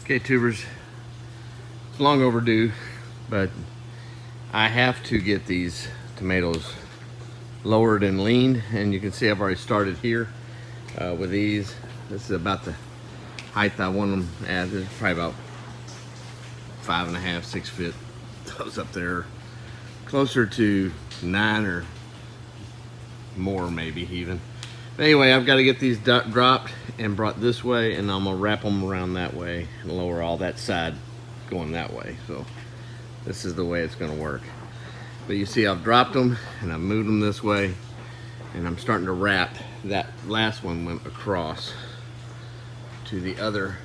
Okay, tubers, it's long overdue, but I have to get these tomatoes lowered and leaned, and you can see I've already started here with these. This is about the height I want them at. There's probably about 5.5, 6 feet. Those up there closer to 9 or more, maybe even. But anyway, I've got to get these dropped and brought this way, and I'm gonna wrap them around that way and lower all that side going that way. So this is the way it's gonna work. But you see I've dropped them and I've moved them this way, and I'm starting to wrap. That last one went across to the other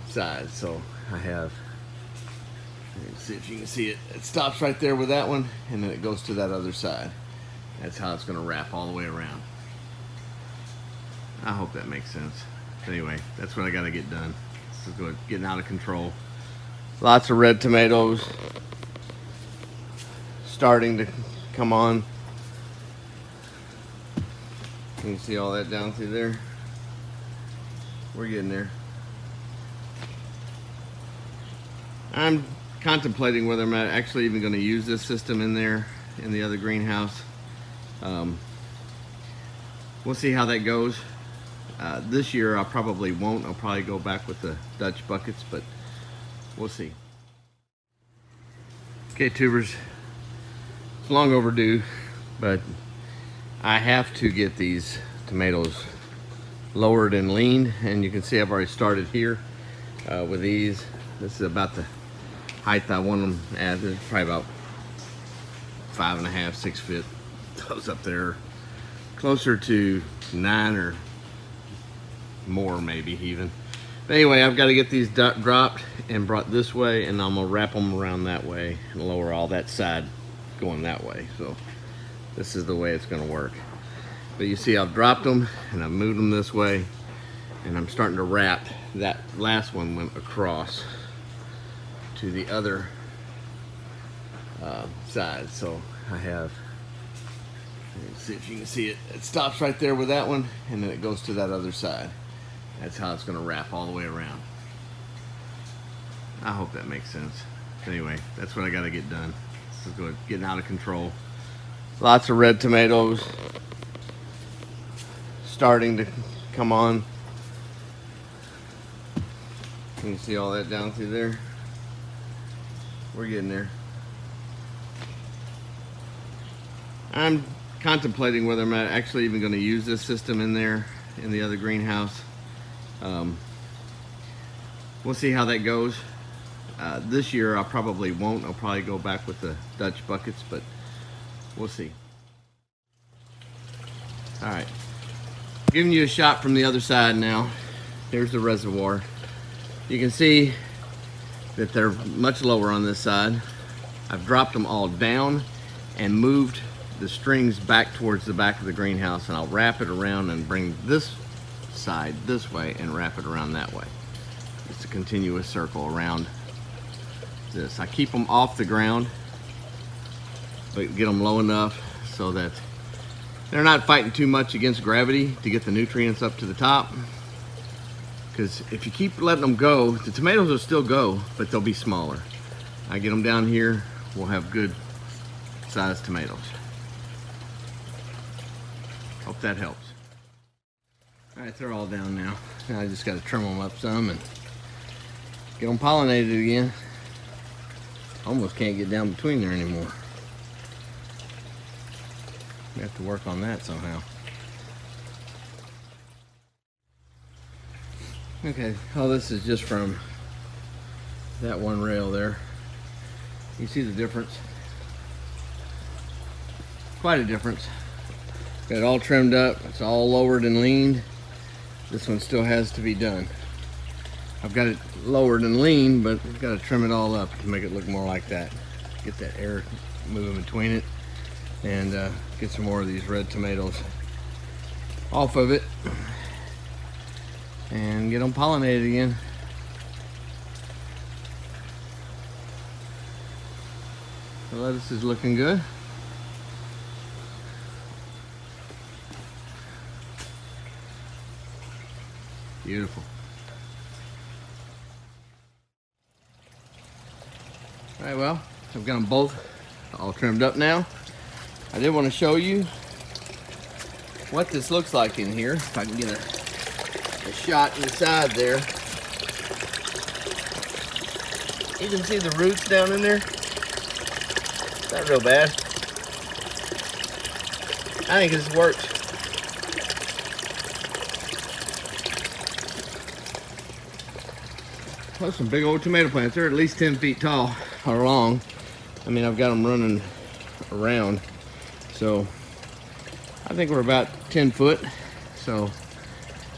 side. So I have, let's see if you can see it. It stops right there with that one, and then it goes to that other side. That's how it's gonna wrap all the way around. I hope that makes sense. Anyway, that's what I gotta get done. This is good, getting out of control. Lots of red tomatoes starting to come on. Can you see all that down through there? We're getting there. I'm contemplating whether I'm actually even going to use this system in there in the other greenhouse. We'll see how that goes. This year I probably won't. I'll probably go back with the Dutch buckets, but we'll see. Okay, tubers, it's long overdue, but I have to get these tomatoes lowered and leaned, and you can see I've already started here with these. This is about the height I want them at. There's probably about 5.5, 6 feet. Those up there closer to 9 or more, maybe even. But anyway, I've got to get these dropped and brought this way, and I'm gonna wrap them around that way and lower all that side going that way. So this is the way it's gonna work. But you see I've dropped them and I've moved them this way, and I'm starting to wrap. That last one went across to the other side. So I have, let's see if you can see it. It stops right there with that one, and then it goes to that other side. That's how it's gonna wrap all the way around. I hope that makes sense. Anyway, that's what I gotta get done. This is good, getting out of control. Lots of red tomatoes starting to come on. Can you see all that down through there? We're getting there. I'm contemplating whether I'm actually even going to use this system in there in the other greenhouse. We'll see how that goes. This year I probably won't. I'll probably go back with the Dutch buckets, but we'll see. All right, giving you a shot from the other side now. Here's the reservoir. You can see that they're much lower on this side. I've dropped them all down and moved the strings back towards the back of the greenhouse, and I'll wrap it around and bring this side this way and wrap it around that way. It's a continuous circle around this. I keep them off the ground, but get them low enough so that they're not fighting too much against gravity to get the nutrients up to the top. Because if you keep letting them go, the tomatoes will still go, but they'll be smaller. I get them down here, we'll have good sized tomatoes. Hope that helps. All right, they're all down now. Now I just got to trim them up some and get them pollinated again. Almost can't get down between there anymore. We have to work on that somehow. Okay, all this is just from that one rail there. You see the difference? Quite a difference. Got it all trimmed up, it's all lowered and leaned. This one still has to be done. I've got it lowered and lean, but I've got to trim it all up to make it look more like that. Get that air moving between it, and get some more of these red tomatoes off of it and get them pollinated again. The lettuce is looking good. Beautiful. All right, well, I've got them both all trimmed up now. I did want to show you what this looks like in here. If I can get a shot inside there. You can see the roots down in there. Not real bad. I think this works. Well, some big old tomato plants. They're at least 10 feet tall or long. I mean, I've got them running around. So I think we're about 10 foot. So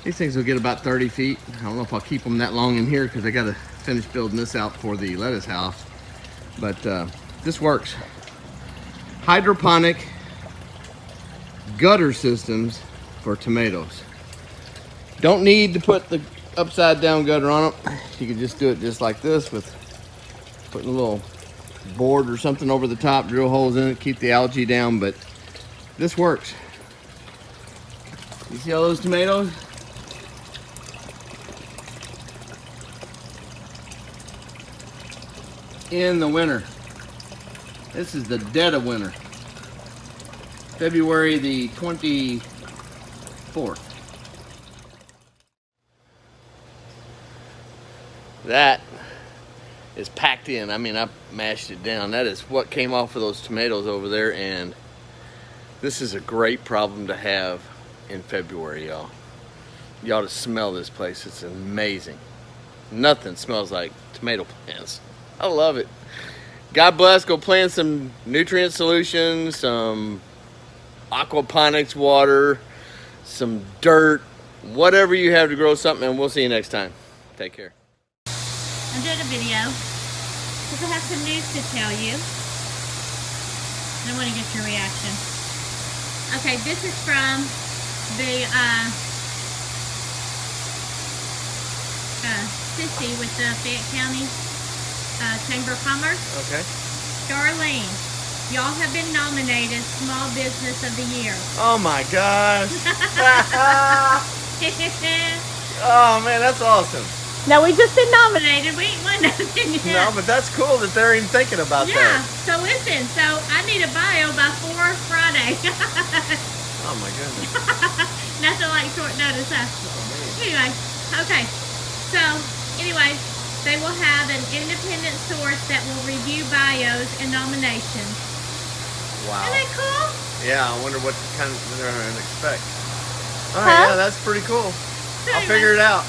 these things will get about 30 feet. I don't know if I'll keep them that long in here because I got to finish building this out for the lettuce house. But this works. Hydroponic gutter systems for tomatoes. Don't need to put the upside down gutter on them. You can just do it just like this with putting a little board or something over the top, drill holes in it, keep the algae down, but this works. You see all those tomatoes? In the winter. This is the dead of winter. February the 24th. That is packed in. I mean, I mashed it down. That is what came off of those tomatoes over there, and this is a great problem to have in February, y'all. You ought to smell this place. It's amazing. Nothing smells like tomato plants. I love it. God bless. Go plant some nutrient solutions, some aquaponics water, some dirt, whatever you have to grow something, and we'll see you next time. Take care. I'm doing a video because I have some news to tell you. I want to get your reaction. Okay, this is from the Sissy with the Fayette County Chamber of Commerce. Okay. Darlene, y'all have been nominated Small Business of the Year. Oh my gosh. Oh man, that's awesome. No, we just been nominated. We ain't won nothing yet. No, but that's cool that they're even thinking about that. Yeah, so listen, so I need a bio by 4 Friday. Oh my goodness. Nothing like short notice, huh? Anyway, okay. So, anyway, they will have an independent source that will review bios and nominations. Wow. Isn't that cool? Yeah, I wonder what kind of they're going to expect. All right, yeah, that's pretty cool. So I'll figure it out.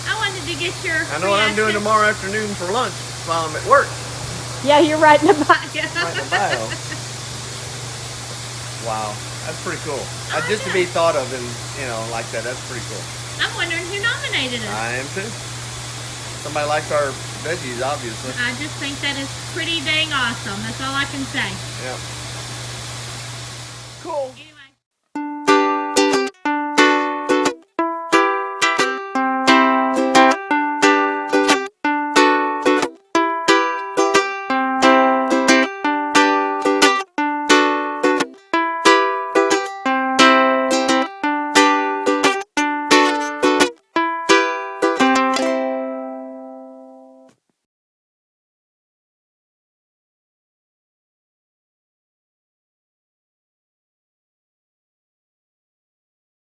I wanted to get your I know what I'm doing tomorrow afternoon for lunch while I'm at work. Yeah, you're writing a bio. Writing a bio. Wow, that's pretty cool. Just to be thought of and, you know, like that, that's pretty cool. I'm wondering who nominated us. I am too. Somebody likes our veggies, obviously. I just think that is pretty dang awesome. That's all I can say. Yeah. Cool.